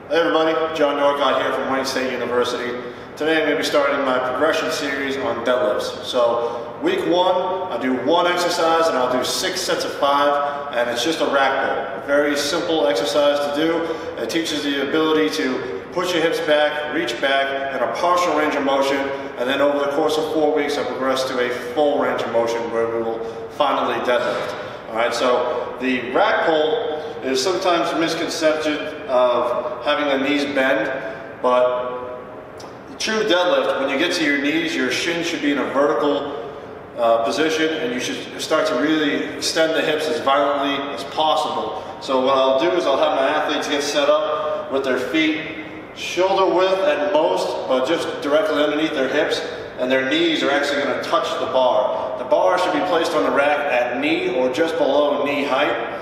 Hey everybody, John Norcott here from Wayne State University. Today I'm going to be starting my progression series on deadlifts. So week one, I do one exercise and I'll do 6 sets of 5, and it's just a rack pull. A very simple exercise to do. It teaches the ability to push your hips back, reach back in a partial range of motion, and then over the course of 4 weeks I progress to a full range of motion where we will finally deadlift. Alright, so the rack pull is sometimes a misconception of having the knees bend, but the true deadlift, when you get to your knees, your shin should be in a vertical position, and you should start to really extend the hips as violently as possible. So what I'll do is I'll have my athletes get set up with their feet shoulder width at most, but just directly underneath their hips, and their knees are actually going to touch the bar. The bar should be placed on the rack at knee or just below knee height.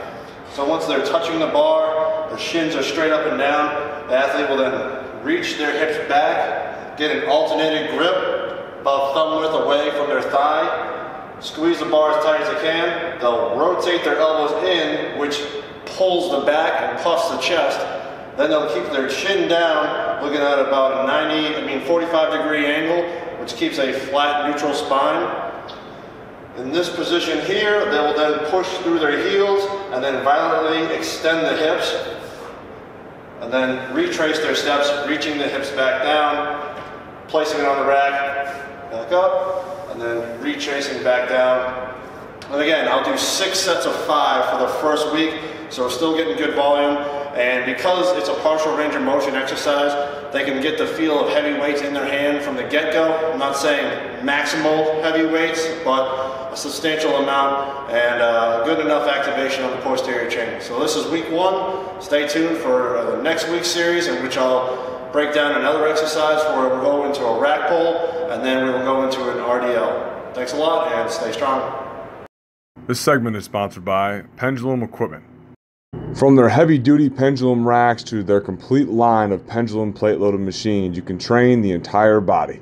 So once they're touching the bar, their shins are straight up and down, the athlete will then reach their hips back, get an alternated grip about thumb width away from their thigh, squeeze the bar as tight as they can. They'll rotate their elbows in, which pulls the back and puffs the chest. Then they'll keep their chin down, looking at about a 45-degree angle, which keeps a flat, neutral spine. In this position here, they will then push through their heels and then violently extend the hips, and then retrace their steps, reaching the hips back down, placing it on the rack, back up, and then retracing back down. And again, I'll do 6 sets of 5 for the first week, so we're still getting good volume. And because it's a partial range of motion exercise, they can get the feel of heavy weights in their hand from the get-go. I'm not saying maximal heavy weights, but a substantial amount and good enough activation on the posterior chain. So this is week 1. Stay tuned for the next week's series, in which I'll break down another exercise where we'll go into a rack pull, and then we will go into an RDL. Thanks a lot, and stay strong. This segment is sponsored by Pendulum Equipment. From their heavy-duty pendulum racks to their complete line of pendulum plate-loaded machines, you can train the entire body.